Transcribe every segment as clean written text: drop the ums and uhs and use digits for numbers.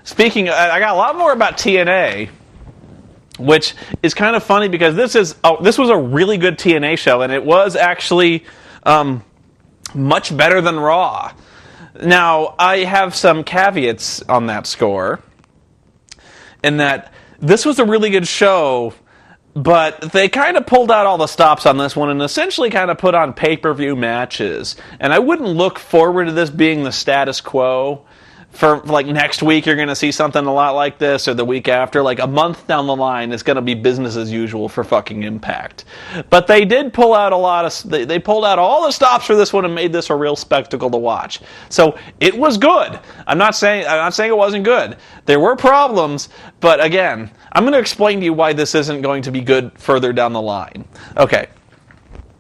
Speaking, I got a lot more about TNA, which is kind of funny because this was a really good TNA show, and it was actually much better than Raw. Now, I have some caveats on that score, in that this was a really good show, but they kind of pulled out all the stops on this one and essentially kind of put on pay-per-view matches. And I wouldn't look forward to this being the status quo. For, like, next week you're going to see something a lot like this, or the week after. Like, a month down the line, it's going to be business as usual for fucking Impact. But they did pull out a lot of... They pulled out all the stops for this one and made this a real spectacle to watch. So, it was good. I'm not saying it wasn't good. There were problems, but again, I'm going to explain to you why this isn't going to be good further down the line. Okay.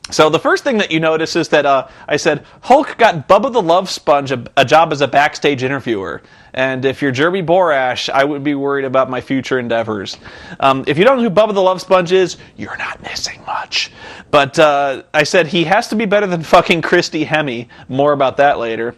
So the first thing that you notice is that I said, Hulk got Bubba the Love Sponge a job as a backstage interviewer. And if you're Jeremy Borash, I would be worried about my future endeavors. If you don't know who Bubba the Love Sponge is, you're not missing much. But I said he has to be better than fucking Christy Hemme. More about that later.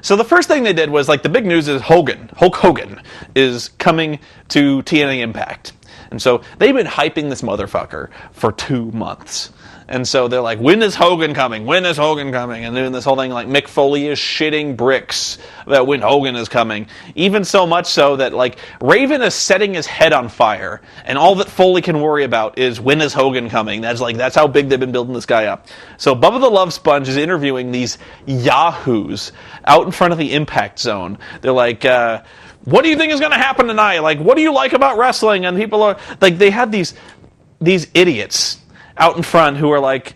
So the first thing they did was, like, the big news is Hulk Hogan is coming to TNA Impact. And so they've been hyping this motherfucker for 2 months. And so they're like, when is Hogan coming? When is Hogan coming? And doing this whole thing like Mick Foley is shitting bricks about when Hogan is coming. Even so much so that, like, Raven is setting his head on fire. And all that Foley can worry about is when is Hogan coming? That's how big they've been building this guy up. So Bubba the Love Sponge is interviewing these yahoos out in front of the Impact Zone. They're like, what do you think is going to happen tonight? Like, what do you like about wrestling? And people are, like, they had these idiots out in front who are like,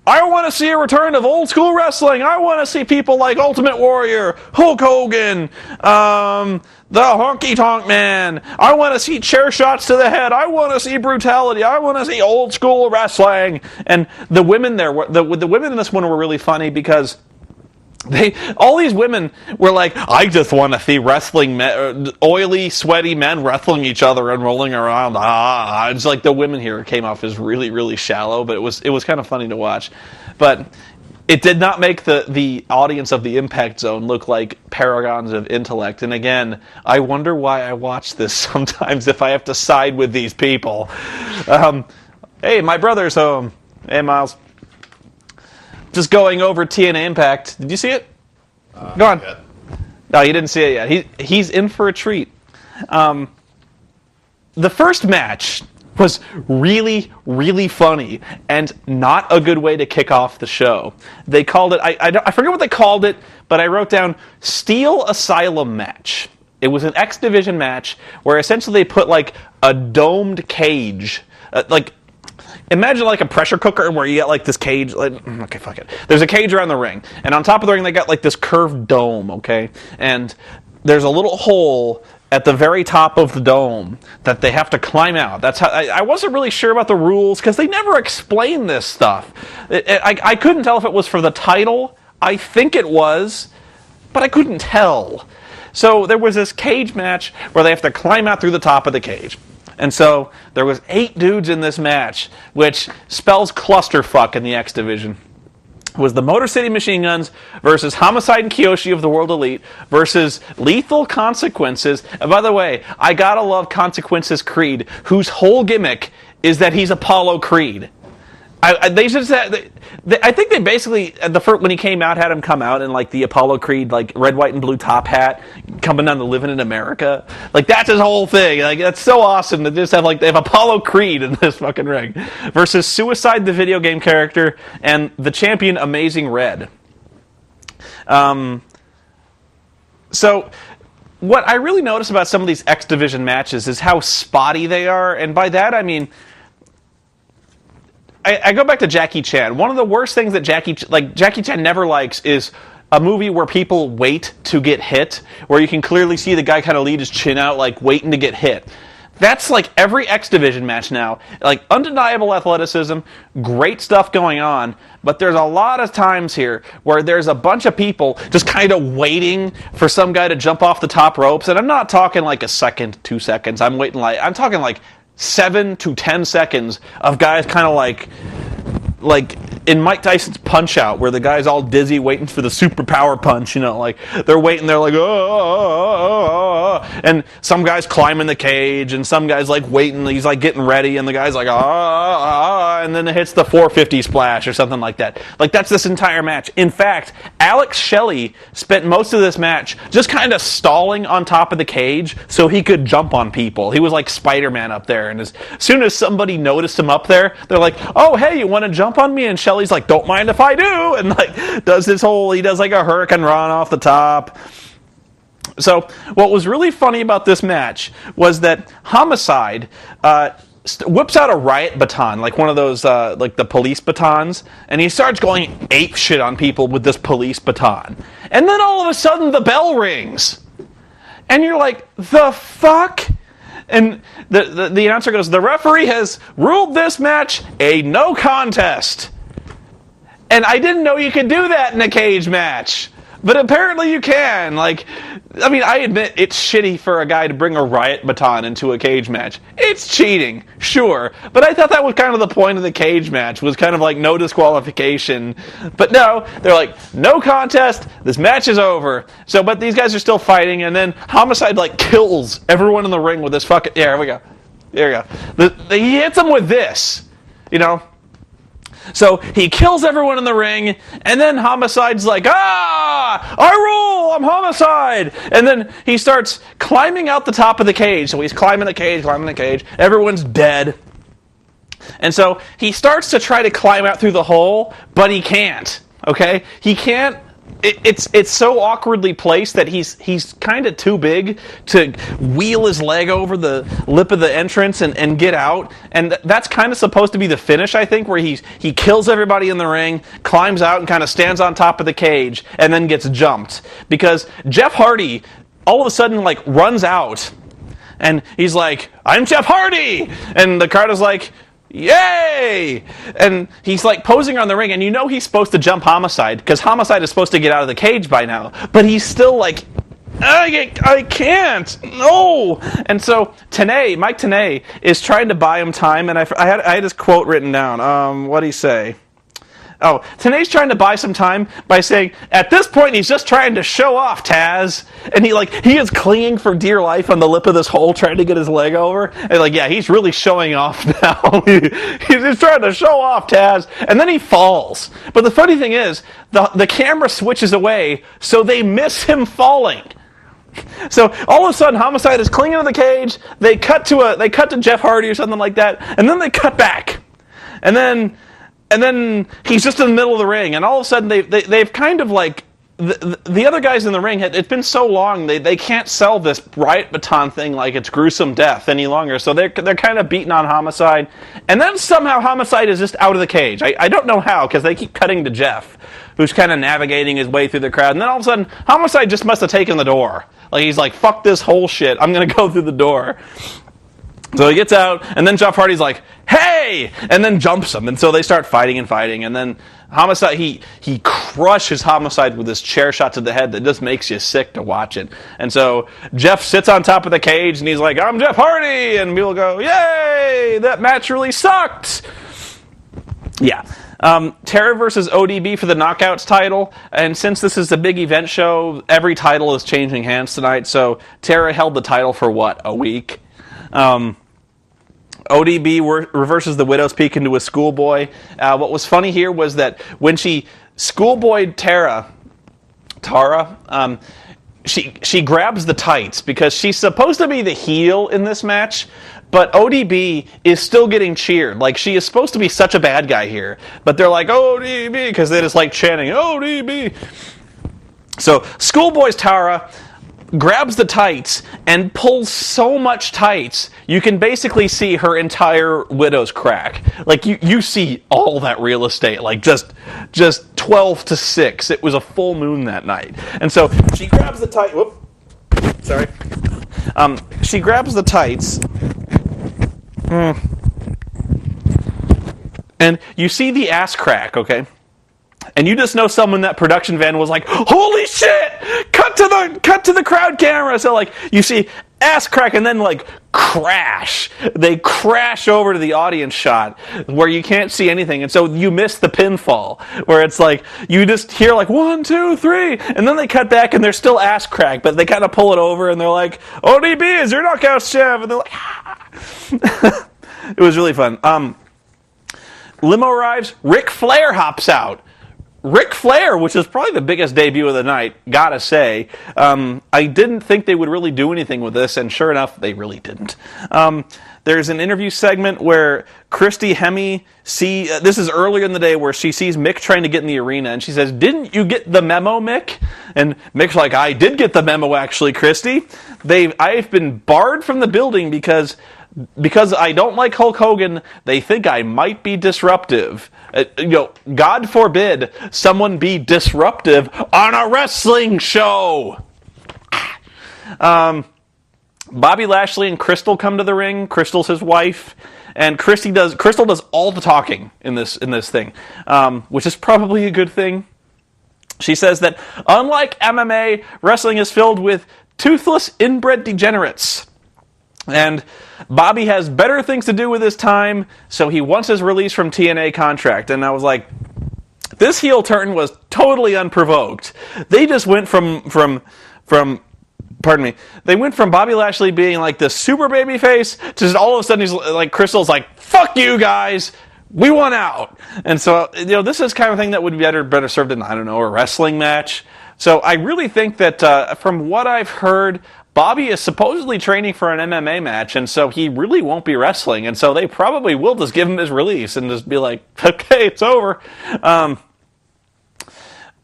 I want to see a return of old school wrestling. I want to see people like Ultimate Warrior, Hulk Hogan, the Honky Tonk Man. I want to see chair shots to the head. I want to see brutality. I want to see old school wrestling. And the women there, the women in this one were really funny because all these women were like, I just want to see wrestling men, oily, sweaty men wrestling each other and rolling around. It's like the women here came off as really, really shallow, but it was kind of funny to watch. But it did not make the audience of the Impact Zone look like paragons of intellect. And again, I wonder why I watch this sometimes if I have to side with these people. Hey, my brother's home. Hey, Miles. Just going over TNA Impact. Did you see it? Go on. Yet. No, you didn't see it yet. He's in for a treat. The first match was really, really funny and not a good way to kick off the show. They called it, I forget what they called it, but I wrote down Steel Asylum match. It was an X Division match where essentially they put like a domed cage, imagine like a pressure cooker where you get like this cage. Okay, fuck it. There's a cage around the ring, and on top of the ring they got like this curved dome, okay? And there's a little hole at the very top of the dome that they have to climb out. That's how I wasn't really sure about the rules because they never explained this stuff. I couldn't tell if it was for the title. I think it was, but I couldn't tell. So there was this cage match where they have to climb out through the top of the cage. And so there was 8 dudes in this match, which spells clusterfuck in the X Division. It was the Motor City Machine Guns versus Homicide and Kiyoshi of the World Elite versus Lethal Consequences. And by the way, I gotta love Consequences Creed, whose whole gimmick is that he's Apollo Creed. I think they basically, when he came out, had him come out in like the Apollo Creed, like red, white, and blue top hat, coming down to Living in America. Like, that's his whole thing. Like, that's so awesome to just have, like, they have Apollo Creed in this fucking ring. Versus Suicide, the video game character, and the champion Amazing Red. So what I really notice about some of these X Division matches is how spotty they are, and by that I mean, I go back to Jackie Chan. One of the worst things that Jackie Chan never likes is a movie where people wait to get hit, where you can clearly see the guy kind of lead his chin out, like waiting to get hit. That's like every X Division match now. Like, undeniable athleticism, great stuff going on, but there's a lot of times here where there's a bunch of people just kind of waiting for some guy to jump off the top ropes, and I'm not talking like a second, 2 seconds. I'm talking like 7 to 10 seconds of guys kind of like in Mike Tyson's Punch-Out, where the guy's all dizzy waiting for the superpower punch, like they're waiting, they're like, oh, and some guy's climbing the cage, and some guy's like waiting, he's like getting ready, and the guy's like, and then it hits the 450 splash or something like that. Like, that's this entire match. In fact, Alex Shelley spent most of this match just kind of stalling on top of the cage so he could jump on people. He was like Spider-Man up there, and as soon as somebody noticed him up there, they're like, oh, hey, you want to jump on me? And Shelley's like, don't mind if I do, and like he does like a hurricane run off the top. So what was really funny about this match was that Homicide whips out a riot baton, like one of those like the police batons, and he starts going ape shit on people with this police baton. And then all of a sudden the bell rings. And you're like, the fuck? And the announcer goes, the referee has ruled this match a no contest. And I didn't know you could do that in a cage match. But apparently you can. Like, I mean, I admit it's shitty for a guy to bring a riot baton into a cage match. It's cheating, sure. But I thought that was kind of the point of the cage match, was kind of like no disqualification. But no, they're like, no contest, this match is over. So, but these guys are still fighting, and then Homicide, like, kills everyone in the ring with this fucking... Yeah, here we go. There we go. He hits them with this, So he kills everyone in the ring, and then Homicide's like, I rule, I'm Homicide! And then he starts climbing out the top of the cage. So he's climbing the cage, everyone's dead. And so he starts to try to climb out through the hole, but he can't, okay? He can't. It's so awkwardly placed that he's kind of too big to wheel his leg over the lip of the entrance and get out. And that's kind of supposed to be the finish, I think, where he kills everybody in the ring, climbs out, and kind of stands on top of the cage, and then gets jumped. Because Jeff Hardy all of a sudden, like, runs out, and he's like, I'm Jeff Hardy! And the crowd is like, yay! And he's like posing on the ring, and he's supposed to jump Homicide, because Homicide is supposed to get out of the cage by now, but he's still like, I can't, no! And so Mike Tenay is trying to buy him time, and I had his quote written down. What'd he say? Oh, Tenay's trying to buy some time by saying, at this point, he's just trying to show off, Taz. And he is clinging for dear life on the lip of this hole, trying to get his leg over. And he's really showing off now. He's just trying to show off, Taz. And then he falls. But the funny thing is, the camera switches away, so they miss him falling. So all of a sudden, Homicide is clinging to the cage. They cut to Jeff Hardy or something like that, and then they cut back. And then he's just in the middle of the ring, and all of a sudden they've kind of like the other guys in the ring. It's been so long they can't sell this riot baton thing like it's gruesome death any longer. So they're kind of beating on Homicide, and then somehow Homicide is just out of the cage. I don't know how, because they keep cutting to Jeff, who's kind of navigating his way through the crowd, and then all of a sudden Homicide just must have taken the door. Like, he's like, fuck this whole shit, I'm gonna go through the door. So he gets out, and then Jeff Hardy's like, hey! And then jumps him, and so they start fighting, and then Homicide, he crushes Homicide with this chair shot to the head that just makes you sick to watch it. And so Jeff sits on top of the cage, and he's like, I'm Jeff Hardy! And people go, yay! That match really sucked! Yeah. Tara versus ODB for the Knockouts title, and since this is a big event show, every title is changing hands tonight, so Tara held the title for, a week? ODB reverses the Widow's Peak into a schoolboy. What was funny here was that when she schoolboyed Tara, she grabs the tights because she's supposed to be the heel in this match, but ODB is still getting cheered. Like, she is supposed to be such a bad guy here, but they're like, ODB, because they just like chanting, ODB. So schoolboys Tara grabs the tights and pulls so much tights, you can basically see her entire widow's crack. Like, you see all that real estate, like just 12 to 6. It was a full moon that night. And so she grabs the tights. Whoop. Sorry. She grabs the tights. And you see the ass crack, okay? And you just know someone in that production van was like, holy shit! Cut to the crowd on camera. So, like, you see ass crack and then, like, crash. They crash over to the audience shot where you can't see anything. And so you miss the pinfall where it's like, you just hear like 1, 2, 3. And then they cut back and they're still ass crack, but they kind of pull it over and they're like, ODB is your knockout chef. And they're like, ah. It was really fun. Limo arrives. Ric Flair hops out. Ric Flair, which is probably the biggest debut of the night, gotta say. I didn't think they would really do anything with this, and sure enough, they really didn't. There's an interview segment where Christy Hemme this is earlier in the day, where she sees Mick trying to get in the arena, and she says, "Didn't you get the memo, Mick?" And Mick's like, "I did get the memo, actually, Christy. I've been barred from the building because I don't like Hulk Hogan. They think I might be disruptive." God forbid someone be disruptive on a wrestling show. Bobby Lashley and Crystal come to the ring. Crystal's his wife, and Crystal does all the talking in this thing, which is probably a good thing. She says that unlike MMA, wrestling is filled with toothless inbred degenerates. And Bobby has better things to do with his time, so he wants his release from TNA contract. And I was like, this heel turn was totally unprovoked. They just went from they went from Bobby Lashley being like this super baby face to just all of a sudden he's like, Crystal's like, fuck you guys, we want out. And so, this is kind of thing that would be better served in, I don't know, a wrestling match. So I really think that from what I've heard, Bobby is supposedly training for an MMA match, and so he really won't be wrestling, and so they probably will just give him his release and just be like, okay, it's over.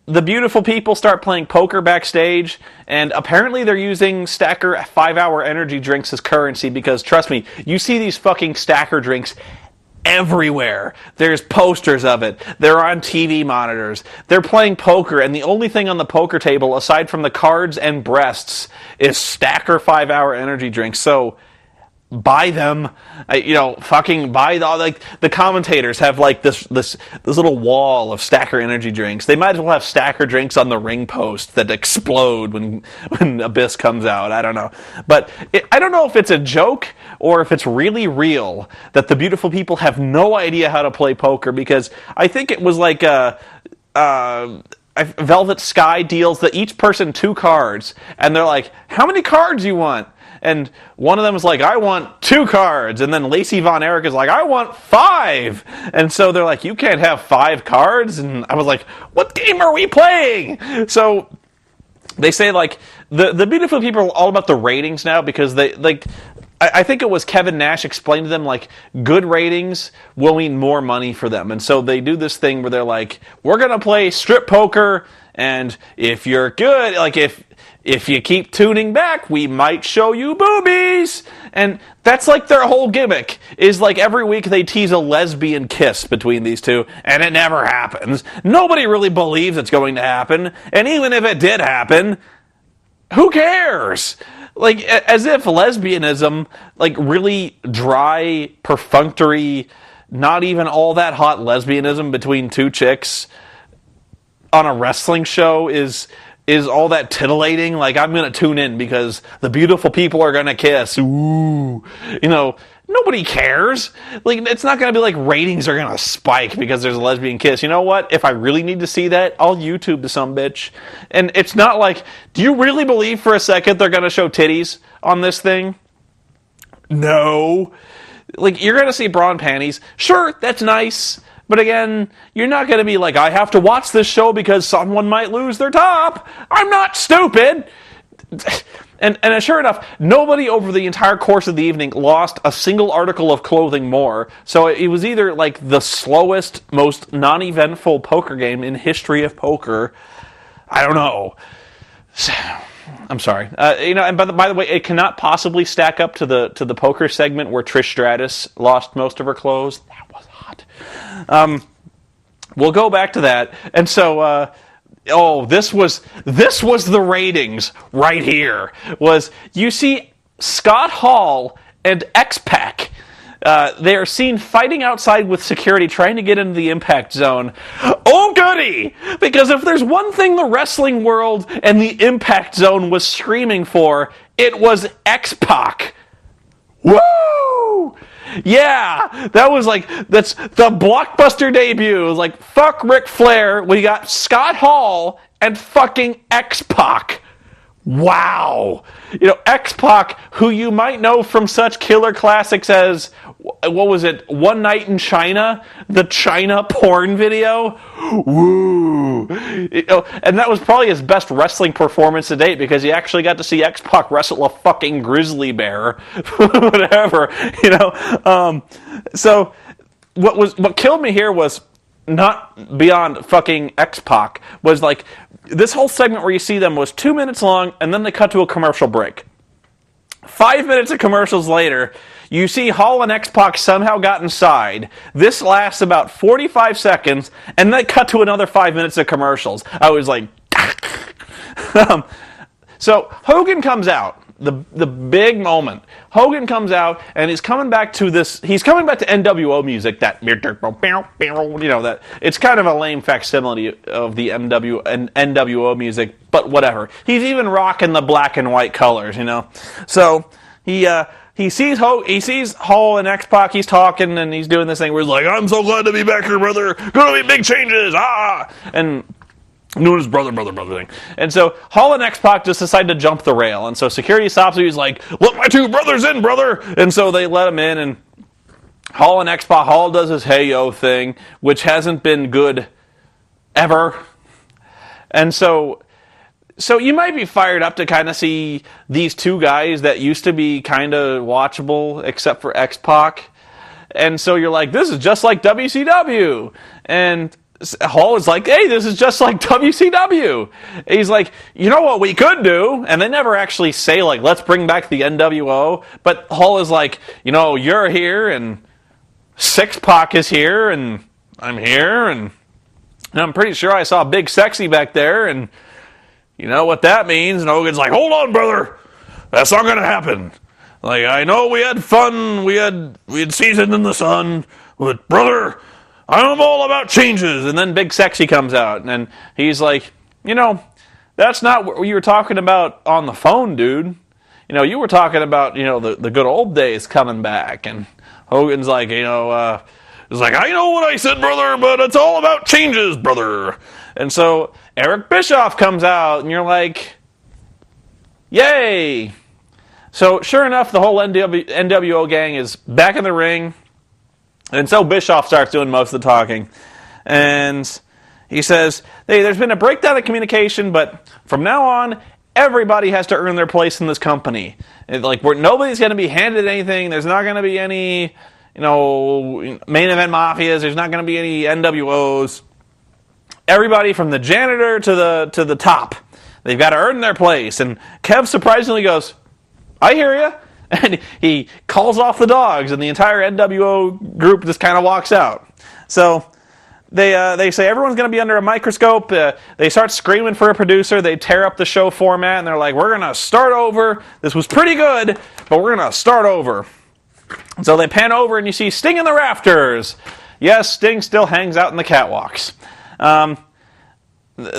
The beautiful people start playing poker backstage, and apparently they're using Stacker 5-hour energy drinks as currency because, trust me, you see these fucking Stacker drinks everywhere. There's posters of it. They're on TV monitors. They're playing poker, and the only thing on the poker table, aside from the cards and breasts, is Stacker 5-hour energy drinks. So buy them. Fucking buy the commentators have like this little wall of Stacker energy drinks. They might as well have Stacker drinks on the ring post that explode when Abyss comes out. I don't know, but I don't know if it's a joke or if it's really real that the beautiful people have no idea how to play poker, because I think it was like Velvet Sky deals that each person 2 cards, and they're like, how many cards you want? And one of them is like, I want 2 cards. And then Lacey Von Erich is like, I want 5. And so they're like, you can't have 5 cards. And I was like, what game are we playing? So they say, like, the beautiful people are all about the ratings now, because they, like, I think it was Kevin Nash explained to them, like, good ratings will mean more money for them. And so they do this thing where they're like, we're going to play strip poker, and if you're good, like, if you keep tuning back, we might show you boobies. And that's like their whole gimmick, is like every week they tease a lesbian kiss between these two, and it never happens. Nobody really believes it's going to happen. And even if it did happen, who cares? Like, as if lesbianism, like really dry, perfunctory, not even all that hot lesbianism between 2 chicks on a wrestling show is all that titillating. Like, I'm going to tune in because the beautiful people are going to kiss. Ooh. Nobody cares. Like, it's not going to be like ratings are going to spike because there's a lesbian kiss. You know what? If I really need to see that, I'll YouTube to some bitch. And it's not like, do you really believe for a second they're going to show titties on this thing? No. Like, you're going to see bra and panties. Sure, that's nice. But again, you're not going to be like, I have to watch this show because someone might lose their top. I'm not stupid. And sure enough, nobody over the entire course of the evening lost a single article of clothing more. So it was either like the slowest, most non-eventful poker game in history of poker. I don't know. I'm sorry. And by the way, it cannot possibly stack up to the poker segment where Trish Stratus lost most of her clothes. That was hot. We'll go back to that. And so, this was the ratings right here. Was, you see Scott Hall and X-Pac They are seen fighting outside with security, trying to get into the Impact Zone. Oh, goody! Because if there's one thing the wrestling world and the Impact Zone was screaming for, it was X-Pac. Woo! Yeah, that's the blockbuster debut. It was like, fuck Ric Flair, we got Scott Hall and fucking X-Pac. Wow. X-Pac, who you might know from such killer classics as, what was it, One Night in China? The China porn video? Woo. And that was probably his best wrestling performance to date, because he actually got to see X-Pac wrestle a fucking grizzly bear. Whatever, So, what killed me here was, not beyond fucking X-Pac, was like, this whole segment where you see them was 2 minutes long, and then they cut to a commercial break. 5 minutes of commercials later, you see Hall and X-Pac somehow got inside. This lasts about 45 seconds, and then cut to another 5 minutes of commercials. I was like... So, Hogan comes out. The big moment. Hogan comes out, and he's coming back to NWO music, that it's kind of a lame facsimile of the NWO music, but whatever. He's even rocking the black and white colors, So he sees Hall and X-Pac, he's talking, and he's doing this thing where he's like, I'm so glad to be back here, brother. Gonna be big changes, and doing his brother thing. And so Hall and X-Pac just decide to jump the rail. And so security stops him. He's like, let my two brothers in, brother. And so they let him in. And Hall and X-Pac, Hall does his hey yo thing, which hasn't been good ever. And so you might be fired up to kind of see these two guys that used to be kind of watchable, except for X-Pac. And so you're like, this is just like WCW. And Hall is like, hey, this is just like WCW. He's like, you know what we could do? And they never actually say, like, let's bring back the NWO. But Hall is like, you're here, and Six-Pac is here, and I'm here, and I'm pretty sure I saw Big Sexy back there, and you know what that means. And Hogan's like, hold on, brother. That's not going to happen. Like, I know we had fun, we had seasons in the sun, but brother, I'm all about changes. And then Big Sexy comes out, and he's like, that's not what you were talking about on the phone, dude. You were talking about, the good old days coming back. And Hogan's like, it's like, I know what I said, brother, but it's all about changes, brother. And so Eric Bischoff comes out, and you're like, yay. So sure enough, the whole NWO gang is back in the ring. And so Bischoff starts doing most of the talking. And he says, hey, there's been a breakdown of communication, but from now on, everybody has to earn their place in this company. Nobody's going to be handed anything. There's not going to be any, main event mafias. There's not going to be any NWOs. Everybody from the janitor to the top, they've got to earn their place. And Kev surprisingly goes, I hear you. And he calls off the dogs, and the entire NWO group just kind of walks out. So they say everyone's going to be under a microscope. They start screaming for a producer. They tear up the show format, and they're like, we're going to start over. This was pretty good, but we're going to start over. And so they pan over, and you see Sting in the rafters. Yes, Sting still hangs out in the catwalks.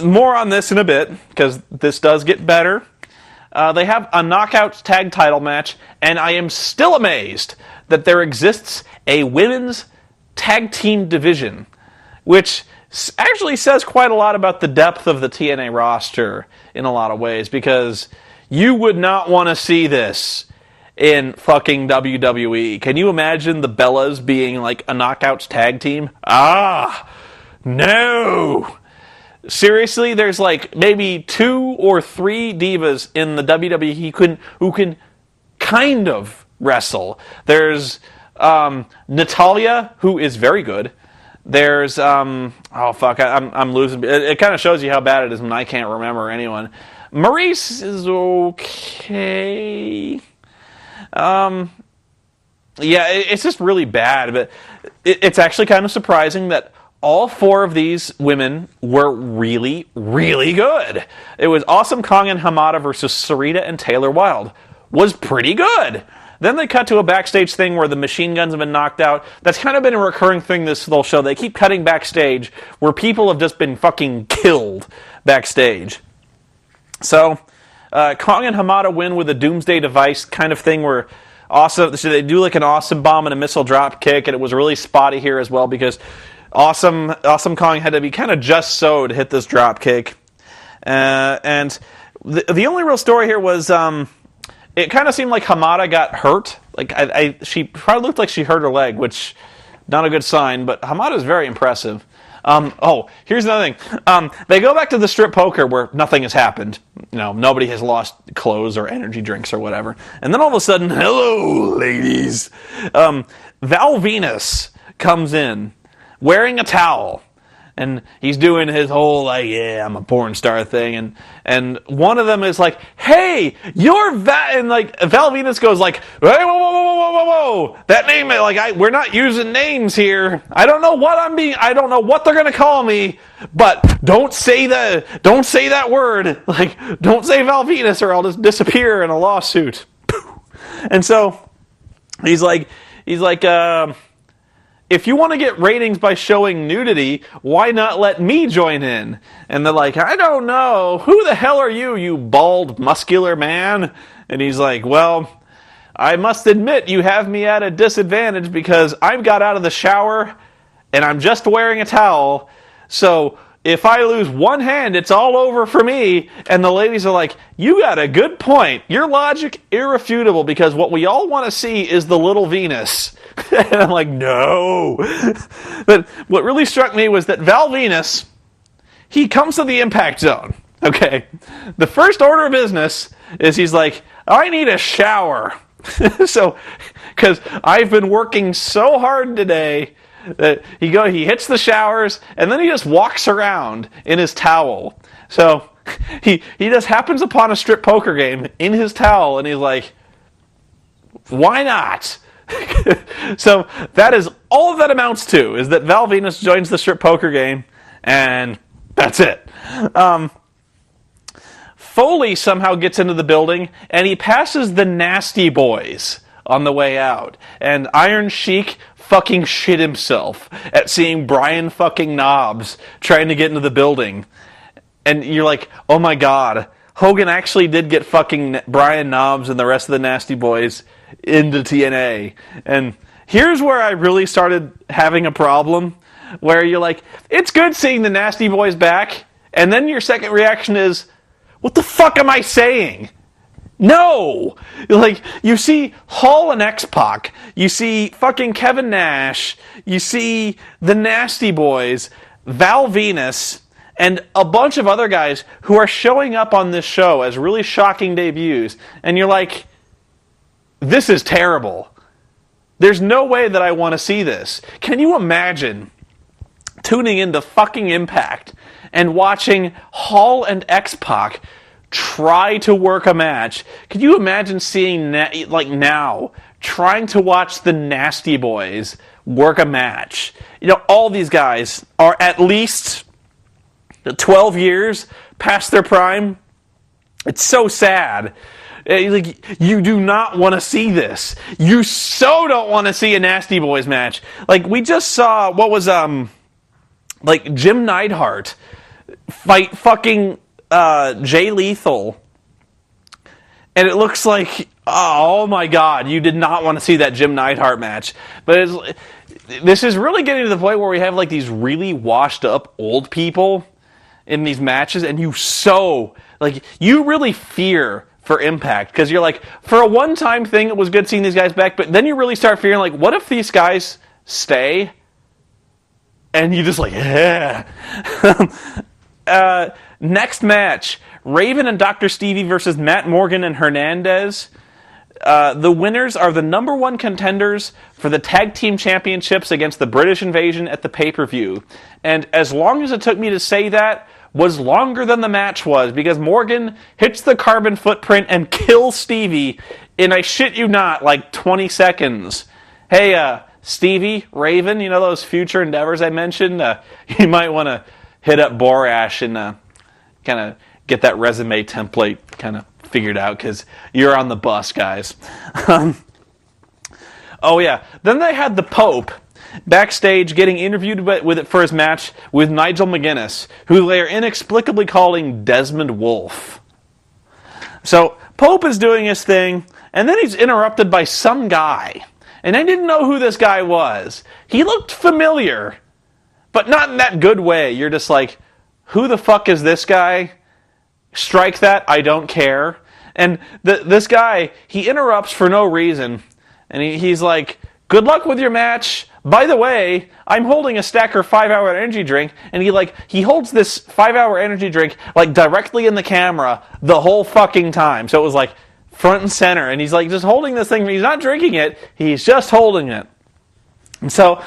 More on this in a bit, because this does get better. They have a Knockouts tag title match, and I am still amazed that there exists a women's tag team division, which actually says quite a lot about the depth of the TNA roster in a lot of ways, because you would not want to see this in fucking WWE. Can you imagine the Bellas being like a Knockouts tag team? No! Seriously, there's like maybe 2 or 3 divas in the WWE who can kind of wrestle. There's Natalya, who is very good. There's I'm losing. It kind of shows you how bad it is when I can't remember anyone. Maurice is okay. It's just really bad, but it's actually kind of surprising that all 4 of these women were really, really good. It was Awesome Kong and Hamada versus Sarita and Taylor Wilde. Was pretty good. Then they cut to a backstage thing where the machine guns have been knocked out. That's kind of been a recurring thing this whole show. They keep cutting backstage where people have just been fucking killed backstage. So, Kong and Hamada win with a doomsday device kind of thing where awesome. So they do like an awesome bomb and a missile drop kick, and it was really spotty here as well because awesome Kong had to be kind of just so to hit this drop kick. And the only real story here was it kind of seemed like Hamada got hurt. Like she probably looked like she hurt her leg, which not a good sign. But Hamada is very impressive. Here's another thing. They go back to the strip poker where nothing has happened. Nobody has lost clothes or energy drinks or whatever. And then all of a sudden, hello, ladies. Val Venis comes in wearing a towel. And he's doing his whole, I'm a porn star thing. And one of them is like, hey, you're Val. And, Val Venis goes like, hey, whoa. That name, we're not using names here. I don't know I don't know what they're going to call me. But don't say that word. Don't say Val Venis or I'll just disappear in a lawsuit. And so, he's like, if you want to get ratings by showing nudity, why not let me join in? And they're like, I don't know. Who the hell are you, you bald, muscular man? And he's like, well, I must admit you have me at a disadvantage because I've got out of the shower and I'm just wearing a towel. So if I lose one hand, it's all over for me. And the ladies are like, you got a good point. Your logic irrefutable because what we all want to see is the little Venus. And I'm like, no. But what really struck me was that Val Venis, he comes to the Impact Zone. Okay. The first order of business is he's like, I need a shower. So, because I've been working so hard today that he hits the showers and then he just walks around in his towel. So he just happens upon a strip poker game in his towel and he's like, why not? So that is all that amounts to, is that Val Venis joins the strip poker game, and that's it. Foley somehow gets into the building, and he passes the Nasty Boys on the way out. And Iron Sheik fucking shit himself at seeing Brian fucking Knobbs trying to get into the building. And you're like, oh my god, Hogan actually did get fucking Brian Knobbs and the rest of the Nasty Boys into TNA. And here's where I really started having a problem, where you're like, it's good seeing the Nasty Boys back, and then your second reaction is, what the fuck am I saying? No! You see Hall and X-Pac, you see fucking Kevin Nash, you see the Nasty Boys, Val Venis, and a bunch of other guys who are showing up on this show as really shocking debuts, and you're like, this is terrible. There's no way that I want to see this. Can you imagine tuning into fucking Impact and watching Hall and X-Pac try to work a match? Could you imagine seeing, now, trying to watch the Nasty Boys work a match? All these guys are at least 12 years past their prime. It's so sad. You do not want to see this. You so don't want to see a Nasty Boys match. We just saw, what was, Jim Neidhart fight fucking Jay Lethal. And it looks like, oh my god, you did not want to see that Jim Neidhart match. But this is really getting to the point where we have, these really washed up old people in these matches, and you really fear for Impact, because you're like, for a one-time thing, it was good seeing these guys back, but then you really start fearing, what if these guys stay? And you just yeah. Next match, Raven and Dr. Stevie versus Matt Morgan and Hernandez. The winners are the number one contenders for the Tag Team Championships against the British Invasion at the pay-per-view. And as long as it took me to say that, was longer than the match was, because Morgan hits the carbon footprint and kills Stevie in, I shit you not, 20 seconds. Hey, Stevie, Raven, those future endeavors I mentioned? You might want to hit up Borash and kind of get that resume template kind of figured out, because you're on the bus, guys. Oh, yeah. Then they had the Pope backstage getting interviewed for his match with Nigel McGuinness, who they are inexplicably calling Desmond Wolfe. So Pope is doing his thing, and then he's interrupted by some guy. And I didn't know who this guy was. He looked familiar, but not in that good way. You're just like, who the fuck is this guy? Strike that, I don't care. And this guy, he interrupts for no reason. And he's like, good luck with your match. By the way, I'm holding a Stacker 5-hour energy drink. And he holds this 5-hour energy drink like directly in the camera the whole fucking time. So it was like front and center. And he's like just holding this thing. He's not drinking it. He's just holding it. And so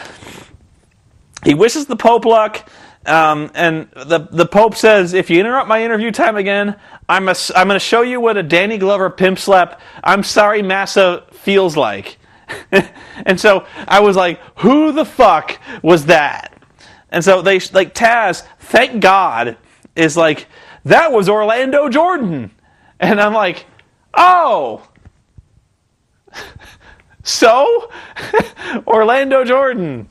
he wishes the Pope luck. And the Pope says, if you interrupt my interview time again, I'm going to show you what a Danny Glover pimp slap I'm sorry Massa feels like. And so I was like, who the fuck was that? And so they, like, Taz, thank God, is like, that was Orlando Jordan. And I'm like, oh, so? Orlando Jordan.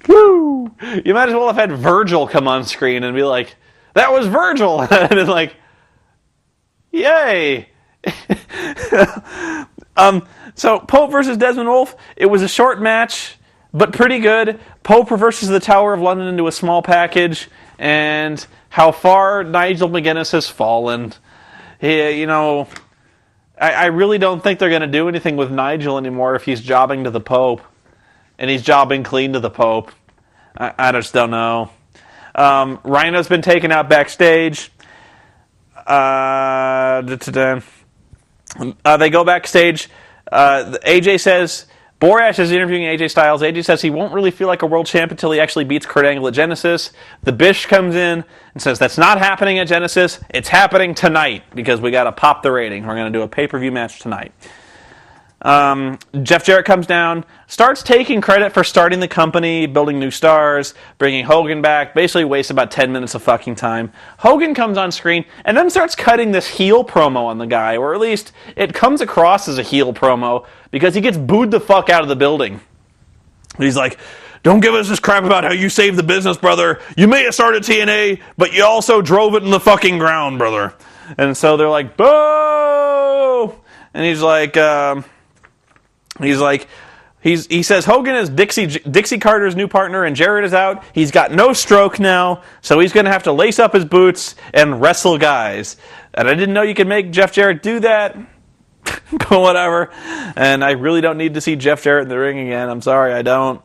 Woo! You might as well have had Virgil come on screen and be like, that was Virgil. And it's like, yay. So Pope versus Desmond Wolfe, it was a short match, but pretty good. Pope reverses the Tower of London into a small package, and how far Nigel McGuinness has fallen. I really don't think they're going to do anything with Nigel anymore if he's jobbing to the Pope, and he's jobbing clean to the Pope. I just don't know. Rhino's been taken out backstage. They go backstage. AJ says, Borash is interviewing AJ Styles. AJ says he won't really feel like a world champ until he actually beats Kurt Angle at Genesis. The Bish comes in and says that's not happening at Genesis. It's happening tonight because we got to pop the rating. We're going to do a pay-per-view match tonight. Jeff Jarrett comes down, starts taking credit for starting the company, building new stars, bringing Hogan back, basically wastes about 10 minutes of fucking time. Hogan comes on screen and then starts cutting this heel promo on the guy, or at least it comes across as a heel promo because he gets booed the fuck out of the building. He's like, don't give us this crap about how you saved the business, brother. You may have started TNA, but you also drove it in the fucking ground, brother. And so they're like, boo! And he's like, he says Hogan is Dixie Carter's new partner and Jarrett is out. He's got no stroke now, so he's going to have to lace up his boots and wrestle guys. And I didn't know you could make Jeff Jarrett do that. But whatever. And I really don't need to see Jeff Jarrett in the ring again. I'm sorry, I don't.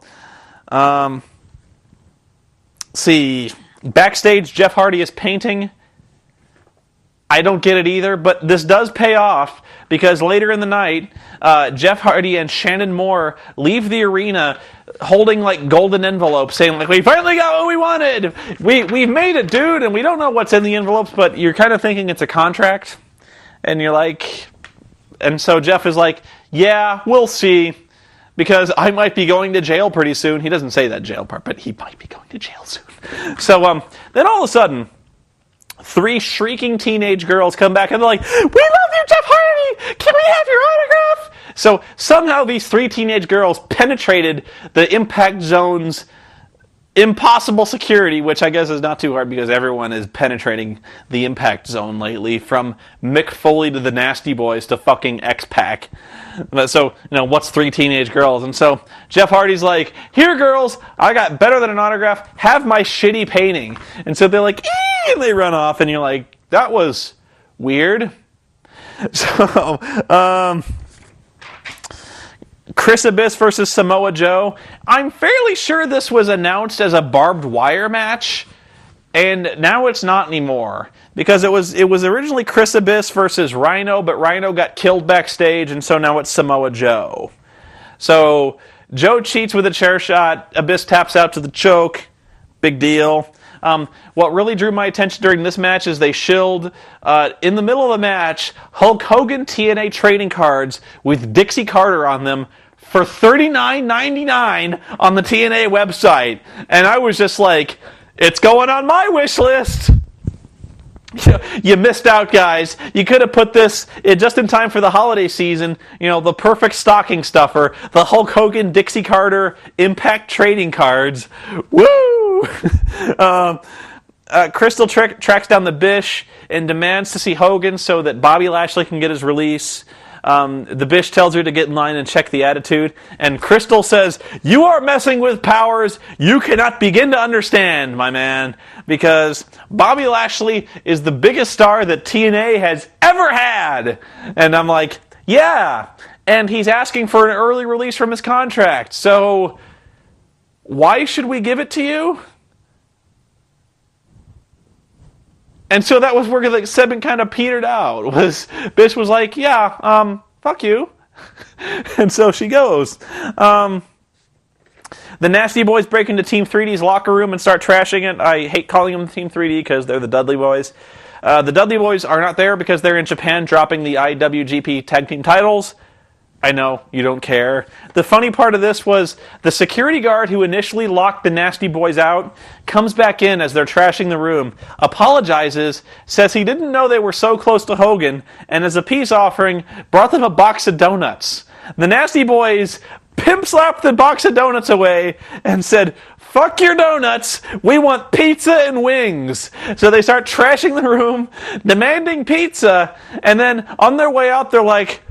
See, backstage, Jeff Hardy is painting. I don't get it either, but this does pay off because later in the night, Jeff Hardy and Shannon Moore leave the arena holding like golden envelopes saying like, we finally got what we wanted. We've made it, dude, and we don't know what's in the envelopes, but you're kind of thinking it's a contract. And you're like, and so Jeff is like, yeah, we'll see because I might be going to jail pretty soon. He doesn't say that jail part, but he might be going to jail soon. So then all of a sudden, 3 shrieking teenage girls come back and they're like, we love you, Jeff Hardy! Can we have your autograph? So somehow these 3 teenage girls penetrated the Impact Zone's impossible security, which I guess is not too hard because everyone is penetrating the Impact Zone lately, from Mick Foley to the Nasty Boys to fucking X-Pac. So, what's 3 teenage girls? And so Jeff Hardy's like, here, girls, I got better than an autograph. Have my shitty painting. And so they're like, ee! And they run off, and you're like, that was weird. So, Chris Abyss versus Samoa Joe. I'm fairly sure this was announced as a barbed wire match, and now it's not anymore. Because it was originally Chris Abyss versus Rhino, but Rhino got killed backstage, and so now it's Samoa Joe. So Joe cheats with a chair shot. Abyss taps out to the choke. Big deal. What really drew my attention during this match is they shilled, in the middle of the match, Hulk Hogan TNA trading cards with Dixie Carter on them for $39.99 on the TNA website. And I was just like, it's going on my wish list. You missed out, guys. You could have put this just in time for the holiday season. The perfect stocking stuffer. The Hulk Hogan, Dixie Carter, Impact trading cards. Woo! Crystal tracks down the Bish and demands to see Hogan so that Bobby Lashley can get his release. The Bish tells her to get in line and check the attitude. And Crystal says, "You are messing with powers you cannot begin to understand, my man. Because Bobby Lashley is the biggest star that TNA has ever had." And I'm like, yeah. And he's asking for an early release from his contract. So why should we give it to you? And so that was where the segment kind of petered out. Bish was like, yeah, fuck you. And so she goes. The Nasty Boys break into Team 3D's locker room and start trashing it. I hate calling them Team 3D because they're the Dudley Boys. The Dudley Boys are not there because they're in Japan dropping the IWGP Tag Team titles. I know, you don't care. The funny part of this was the security guard who initially locked the Nasty Boys out comes back in as they're trashing the room, apologizes, says he didn't know they were so close to Hogan, and as a peace offering, brought them a box of donuts. The Nasty Boys pimp-slapped the box of donuts away and said, "Fuck your donuts, we want pizza and wings." So they start trashing the room, demanding pizza, and then on their way out they're like,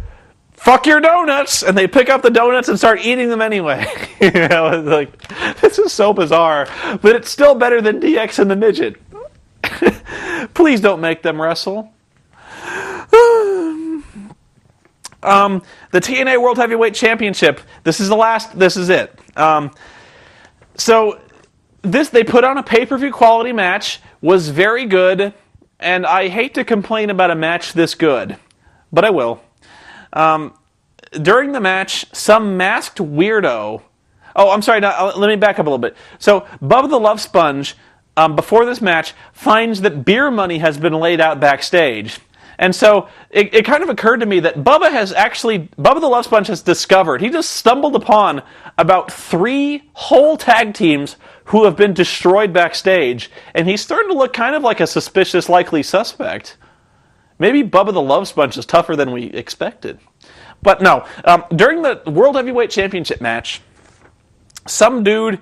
"Fuck your donuts," and they pick up the donuts and start eating them anyway. It's like, this is so bizarre, but it's still better than DX and the Midget. Please don't make them wrestle. The TNA World Heavyweight Championship. This is it. So they put on a pay-per-view quality match, was very good, and I hate to complain about a match this good, but I will. During the match, some masked weirdo... Oh, I'm sorry, let me back up a little bit. So, Bubba the Love Sponge, before this match, finds that beer money has been laid out backstage. And so, it kind of occurred to me that Bubba the Love Sponge has discovered, he just stumbled upon about 3 whole tag teams who have been destroyed backstage, and he's starting to look kind of like a suspicious likely suspect. Maybe Bubba the Love Sponge is tougher than we expected. But no, during the World Heavyweight Championship match, some dude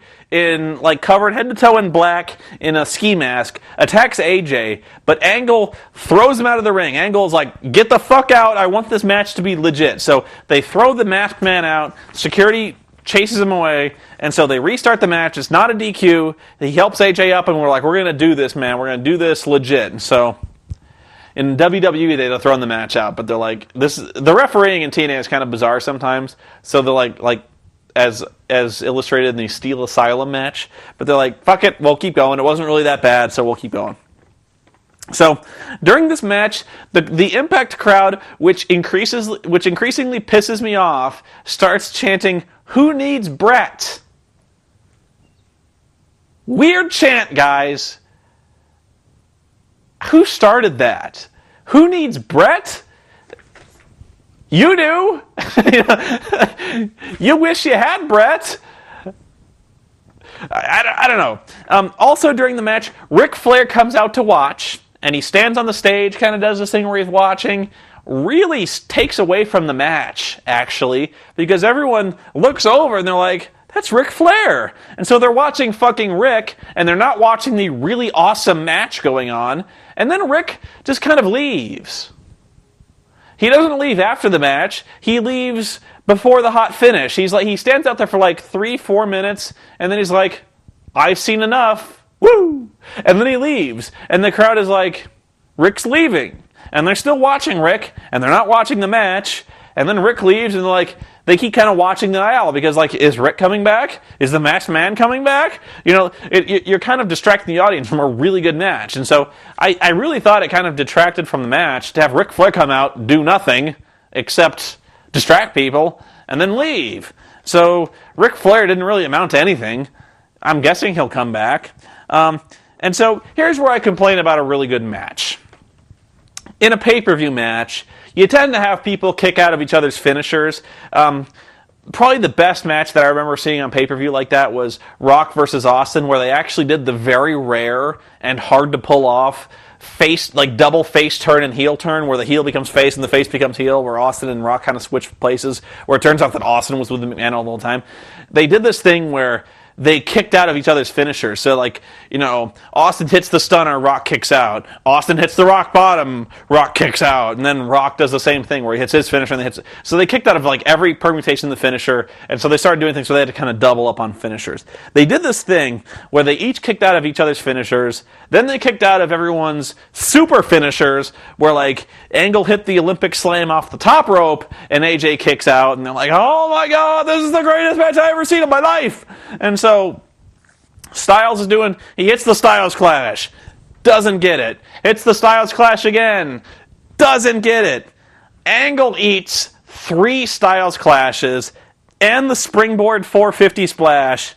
covered head to toe in black in a ski mask attacks AJ, but Angle throws him out of the ring. Angle's like, "Get the fuck out, I want this match to be legit." So they throw the masked man out, security chases him away, and so they restart the match. It's not a DQ. He helps AJ up, and we're like, "We're going to do this, man. We're going to do this legit." And so... in WWE, they'd have thrown the match out, but they're like, the refereeing in TNA is kind of bizarre sometimes. So they're like as illustrated in the Steel Asylum match, but they're like, fuck it, we'll keep going. It wasn't really that bad, so we'll keep going. So during this match, the Impact crowd, which increasingly pisses me off, starts chanting, "Who needs Brett?" Weird chant, guys. Who started that? Who needs Brett? You do. You wish you had Brett. I don't know. Also during the match, Ric Flair comes out to watch, and he stands on the stage, kind of does this thing where he's watching, really takes away from the match, actually, because everyone looks over and they're like, "That's Ric Flair." And so they're watching fucking Ric, and they're not watching the really awesome match going on. And then Ric just kind of leaves. He doesn't leave after the match. He leaves before the hot finish. He stands out there for like 3-4 minutes, and then he's like, "I've seen enough. Woo!" And then he leaves. And the crowd is like, "Ric's leaving." And they're still watching Ric, and they're not watching the match. And then Ric leaves, and they keep kind of watching the aisle because, is Ric coming back? Is the masked man coming back? You're kind of distracting the audience from a really good match. And so I really thought it kind of detracted from the match to have Ric Flair come out, do nothing except distract people, and then leave. So Ric Flair didn't really amount to anything. I'm guessing he'll come back. And so here's where I complain about a really good match. In a pay-per-view match, you tend to have people kick out of each other's finishers. Probably the best match that I remember seeing on pay-per-view like that was Rock versus Austin, where they actually did the very rare and hard to pull off face, like double face turn and heel turn, where the heel becomes face and the face becomes heel, where Austin and Rock kind of switch places, where it turns out that Austin was with the McMahon all the time. They did this thing where they kicked out of each other's finishers. So, like, you know, Austin hits the stunner, Rock kicks out. Austin hits the rock bottom, Rock kicks out. And then Rock does the same thing where he hits his finisher and they hits. So they kicked out of, like, every permutation of the finisher. And so they started doing things where they had to kind of double up on finishers. They did this thing where they each kicked out of each other's finishers. Then they kicked out of everyone's super finishers, where, like, Angle hit the Olympic slam off the top rope and AJ kicks out. And they're like, oh my God, this is the greatest match I've ever seen in my life. And so Styles is doing, he hits the Styles Clash, doesn't get it. Hits the Styles Clash again, doesn't get it. Angle eats 3 Styles Clashes and the springboard 450 splash,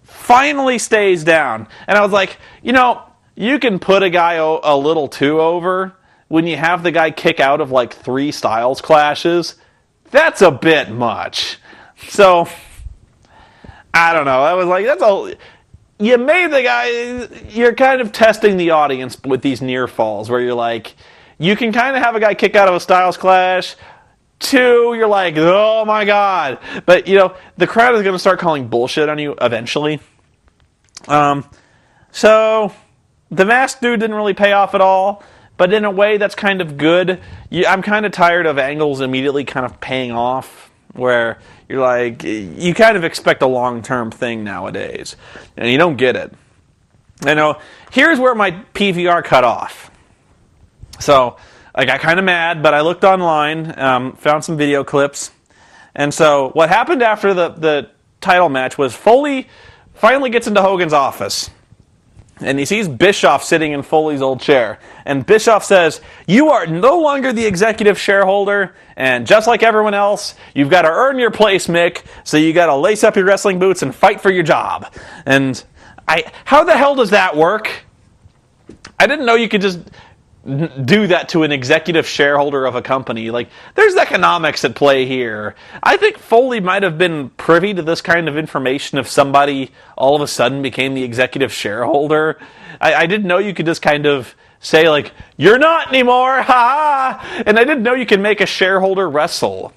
finally stays down. And I was like, you know, you can put a guy a little too over when you have the guy kick out of like 3 Styles Clashes. That's a bit much. So I don't know. I was like, that's all. You made the guy. You're kind of testing the audience with these near falls, where you're like, you can kind of have a guy kick out of a Styles Clash. 2, you're like, oh my God. But you know, the crowd is going to start calling bullshit on you eventually. So the masked dude didn't really pay off at all. But in a way, that's kind of good. I'm kind of tired of angles immediately kind of paying off, where you're like, you kind of expect a long-term thing nowadays, and you don't get it. You know, here's where my PVR cut off. So I got kind of mad, but I looked online, found some video clips, and so what happened after the title match was Foley finally gets into Hogan's office, and he sees Bischoff sitting in Foley's old chair. And Bischoff says, you are no longer the executive shareholder, and just like everyone else, you've got to earn your place, Mick, so you got to lace up your wrestling boots and fight for your job. And how the hell does that work? I didn't know you could just do that to an executive shareholder of a company. Like, there's economics at play here. I think Foley might have been privy to this kind of information if somebody all of a sudden became the executive shareholder. I didn't know you could just kind of say, like, you're not anymore, ha! And I didn't know you could make a shareholder wrestle.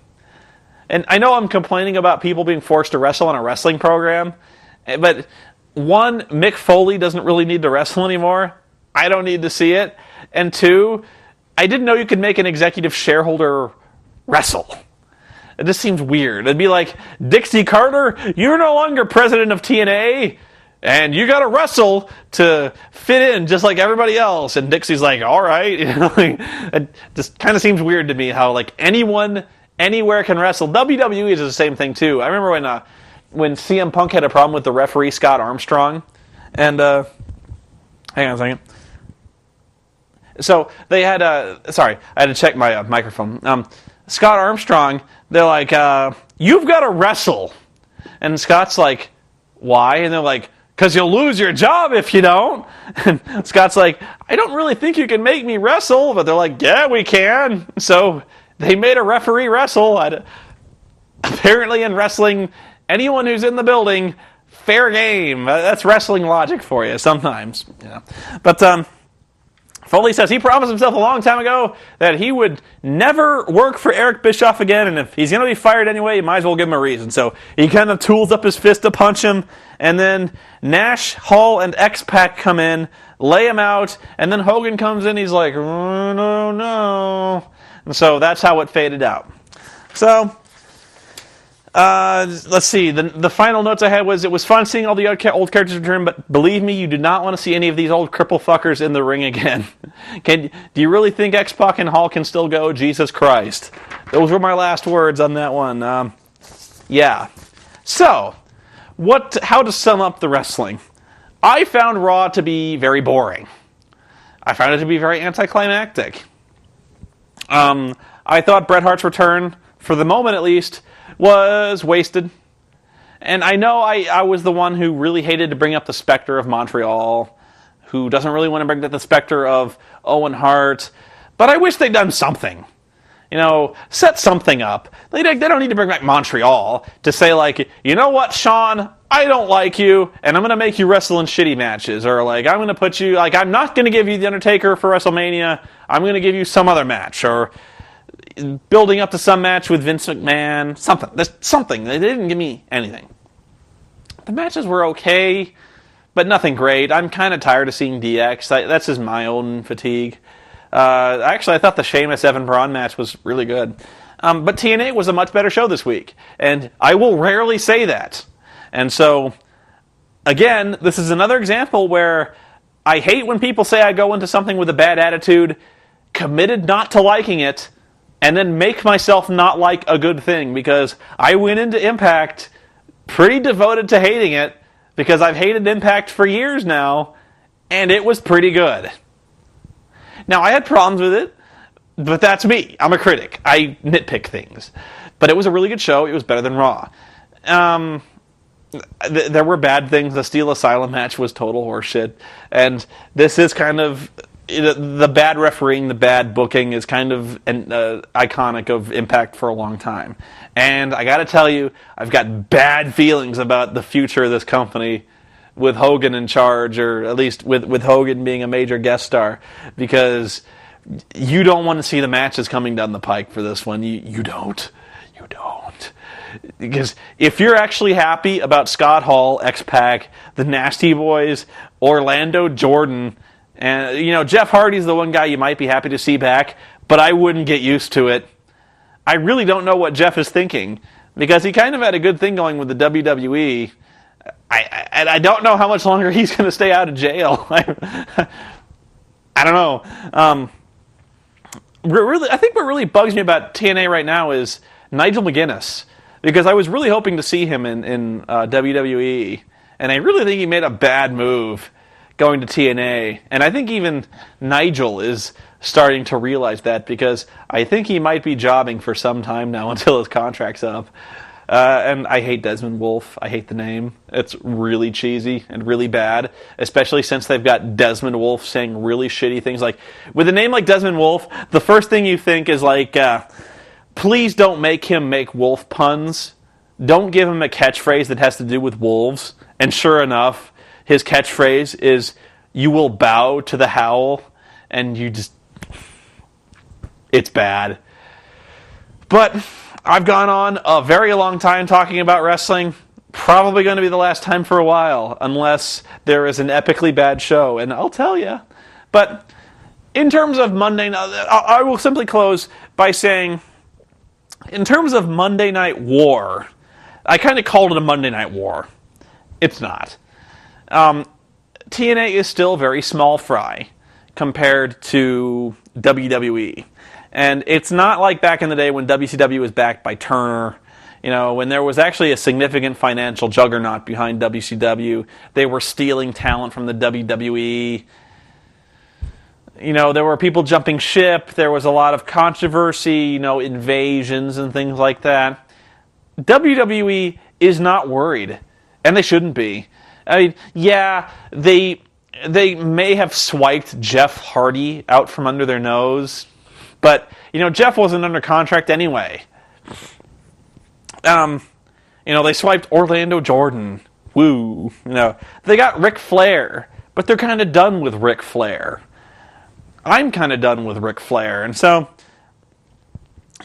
And I know I'm complaining about people being forced to wrestle on a wrestling program, but one, Mick Foley doesn't really need to wrestle anymore. I don't need to see it. And 2, I didn't know you could make an executive shareholder wrestle. It just seems weird. It'd be like, Dixie Carter, you're no longer president of TNA, and you got to wrestle to fit in just like everybody else. And Dixie's like, all right. You know, it just kind of seems weird to me how like anyone, anywhere can wrestle. WWE is the same thing too. I remember when CM Punk had a problem with the referee Scott Armstrong, and hang on a second. So they had sorry, I had to check my microphone. Scott Armstrong, they're like, you've got to wrestle. And Scott's like, why? And they're like, because you'll lose your job if you don't. And Scott's like, I don't really think you can make me wrestle. But they're like, yeah, we can. So they made a referee wrestle. Apparently in wrestling, anyone who's in the building, fair game. That's wrestling logic for you sometimes. Yeah. But Foley says he promised himself a long time ago that he would never work for Eric Bischoff again, and if he's going to be fired anyway, you might as well give him a reason. So he kind of tools up his fist to punch him, and then Nash, Hall, and X-Pac come in, lay him out, and then Hogan comes in, he's like, oh, no. And so that's how it faded out. So let's see. The final notes I had was, it was fun seeing all the old characters return, but believe me, you do not want to see any of these old cripple fuckers in the ring again. Do you really think X-Pac and Hall can still go? Jesus Christ. Those were my last words on that one. Yeah. So, how to sum up the wrestling? I found Raw to be very boring. I found it to be very anticlimactic. I thought Bret Hart's return, for the moment at least, was wasted. And I know I was the one who really hated to bring up the specter of Montreal, who doesn't really want to bring up the specter of Owen Hart, but I wish they'd done something. You know, set something up. They don't need to bring back Montreal to say, like, you know what, Sean, I don't like you, and I'm going to make you wrestle in shitty matches. Or, like, I'm going to put you, like, I'm not going to give you The Undertaker for WrestleMania. I'm going to give you some other match. Or building up to some match with Vince McMahon. Something. They didn't give me anything. The matches were okay, but nothing great. I'm kind of tired of seeing DX. That's just my own fatigue. Actually, I thought the Sheamus Evan Braun match was really good. But TNA was a much better show this week. And I will rarely say that. And so, again, this is another example where I hate when people say I go into something with a bad attitude, committed not to liking it, and then make myself not like a good thing, because I went into Impact pretty devoted to hating it, because I've hated Impact for years now, and it was pretty good. Now, I had problems with it, but that's me. I'm a critic. I nitpick things. But it was a really good show. It was better than Raw. There were bad things. The Steel Asylum match was total horseshit. And this is kind of... the bad refereeing, the bad booking is kind of iconic of Impact for a long time. And I gotta tell you, I've got bad feelings about the future of this company with Hogan in charge, or at least with Hogan being a major guest star, because you don't want to see the matches coming down the pike for this one. You don't. Because if you're actually happy about Scott Hall, X-Pac, the Nasty Boys, Orlando Jordan, and Jeff Hardy's the one guy you might be happy to see back, but I wouldn't get used to it. I really don't know what Jeff is thinking, because he kind of had a good thing going with the WWE. I don't know how much longer he's going to stay out of jail. I don't know. I think what really bugs me about TNA right now is Nigel McGuinness, because I was really hoping to see him in WWE, and I really think he made a bad move going to TNA, and I think even Nigel is starting to realize that, because I think he might be jobbing for some time now until his contract's up. And I hate Desmond Wolfe. I hate the name. It's really cheesy and really bad, especially since they've got Desmond Wolfe saying really shitty things. Like, with a name like Desmond Wolfe, the first thing you think is like, please don't make him make wolf puns. Don't give him a catchphrase that has to do with wolves. And sure enough, his catchphrase is, "You will bow to the howl," and it's bad. But I've gone on a very long time talking about wrestling. Probably going to be the last time for a while, unless there is an epically bad show, and I'll tell you. But in terms of Monday night, I will simply close by saying, in terms of Monday Night War, I kind of called it a Monday Night War. It's not. TNA is still very small fry compared to WWE. And it's not like back in the day when WCW was backed by Turner, when there was actually a significant financial juggernaut behind WCW. They were stealing talent from the WWE. There were people jumping ship. There was a lot of controversy, invasions and things like that. WWE is not worried, and they shouldn't be. I mean, yeah, they may have swiped Jeff Hardy out from under their nose, but Jeff wasn't under contract anyway. They swiped Orlando Jordan. Woo. They got Ric Flair, but they're kind of done with Ric Flair. I'm kind of done with Ric Flair, and so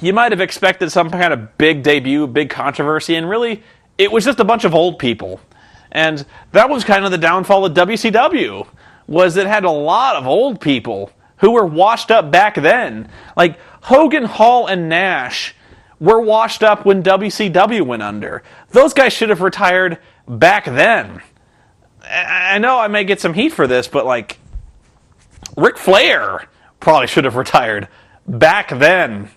you might have expected some kind of big debut, big controversy, and really, it was just a bunch of old people. And that was kind of the downfall of WCW, was it had a lot of old people who were washed up back then. Like, Hogan, Hall, and Nash were washed up when WCW went under. Those guys should have retired back then. I know I may get some heat for this, but, like, Ric Flair probably should have retired back then.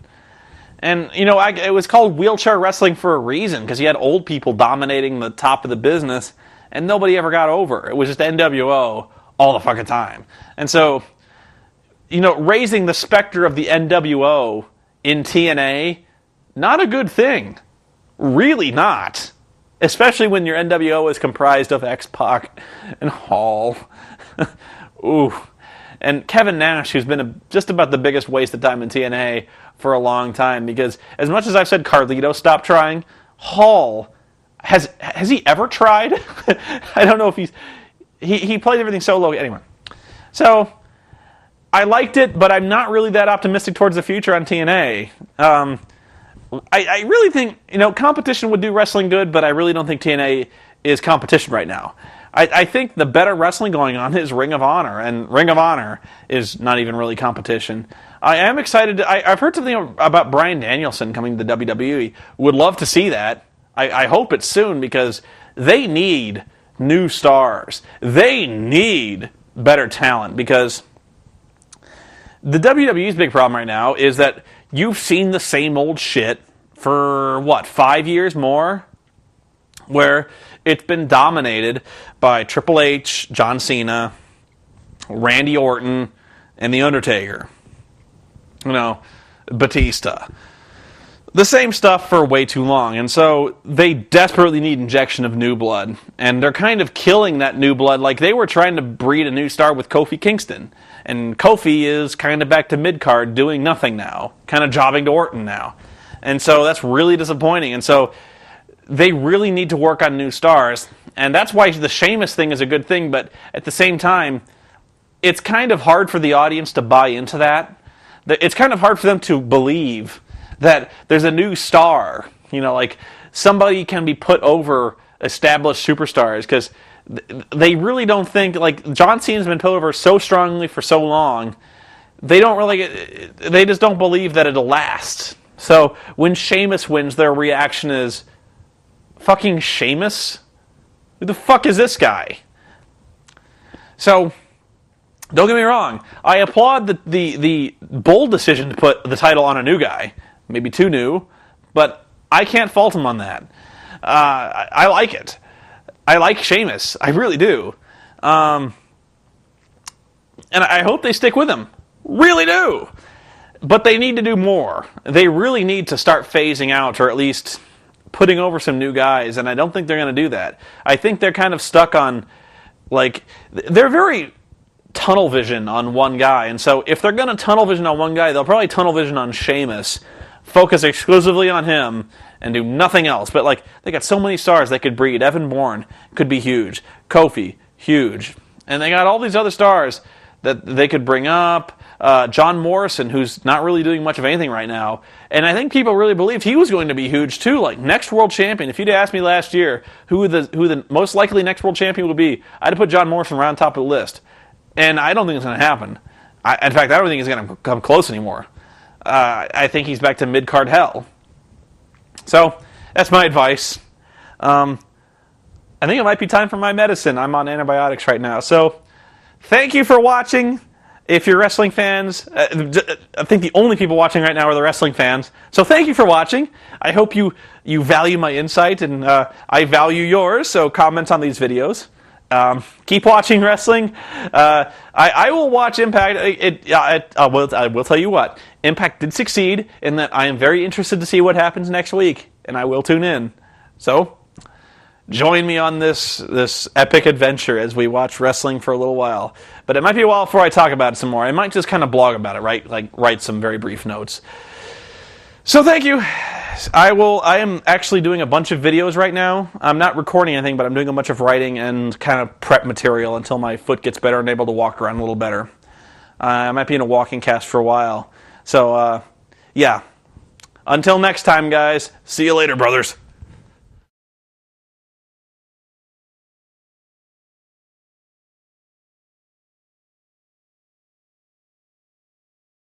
And, it was called wheelchair wrestling for a reason, because you had old people dominating the top of the business, and nobody ever got over. It was just NWO all the fucking time. And so, raising the specter of the NWO in TNA, not a good thing. Really not. Especially when your NWO is comprised of X-Pac and Hall. Ooh. And Kevin Nash, who's been just about the biggest waste of time in TNA for a long time, because as much as I've said Carlito, stop trying, Hall, Has he ever tried? I don't know if he played everything so low. Anyway, so I liked it, but I'm not really that optimistic towards the future on TNA. I really think, competition would do wrestling good, but I really don't think TNA is competition right now. I think the better wrestling going on is Ring of Honor, and Ring of Honor is not even really competition. I am excited. I've heard something about Bryan Danielson coming to the WWE. Would love to see that. I hope it's soon, because they need new stars. They need better talent, because the WWE's big problem right now is that you've seen the same old shit for, 5 years more? Where it's been dominated by Triple H, John Cena, Randy Orton, and The Undertaker. Batista. The same stuff for way too long, and so they desperately need injection of new blood, and they're kind of killing that new blood. Like, they were trying to breed a new star with Kofi Kingston, and Kofi is kind of back to mid-card doing nothing now, kind of jobbing to Orton now, and so that's really disappointing, and so they really need to work on new stars, and that's why the Sheamus thing is a good thing, but at the same time, it's kind of hard for the audience to buy into that. It's kind of hard for them to believe that there's a new star, like somebody can be put over established superstars, because they really don't think, like, John Cena's been put over so strongly for so long, they just don't believe that it'll last. So when Sheamus wins, their reaction is, fucking Sheamus? Who the fuck is this guy? So, don't get me wrong, I applaud the bold decision to put the title on a new guy. Maybe too new, but I can't fault him on that. I like it. I like Sheamus. I really do. And I hope they stick with him. Really do. But they need to do more. They really need to start phasing out, or at least putting over some new guys, and I don't think they're going to do that. I think they're kind of stuck on, they're very tunnel vision on one guy, and so if they're going to tunnel vision on one guy, they'll probably tunnel vision on Sheamus, focus exclusively on him, and do nothing else. But, they got so many stars they could breed. Evan Bourne could be huge. Kofi, huge. And they got all these other stars that they could bring up. John Morrison, who's not really doing much of anything right now. And I think people really believed he was going to be huge, too. Like, next world champion. If you'd asked me last year who the most likely next world champion would be, I'd have put John Morrison right on top of the list. And I don't think it's going to happen. In fact, I don't think he's going to come close anymore. I think he's back to mid-card hell. So, that's my advice. I think it might be time for my medicine. I'm on antibiotics right now. So, thank you for watching. If you're wrestling fans, I think the only people watching right now are the wrestling fans. So thank you for watching. I hope you value my insight, and I value yours, so comment on these videos. Keep watching wrestling. I will watch Impact. I will tell you what. Impact did succeed in that I am very interested to see what happens next week, and I will tune in. So, join me on this epic adventure as we watch wrestling for a little while. But it might be a while before I talk about it some more. I might just kind of blog about it, right? Write some very brief notes. So thank you. I am actually doing a bunch of videos right now. I'm not recording anything, but I'm doing a bunch of writing and kind of prep material until my foot gets better and able to walk around a little better. I might be in a walking cast for a while. So, yeah. Until next time, guys. See you later, brothers.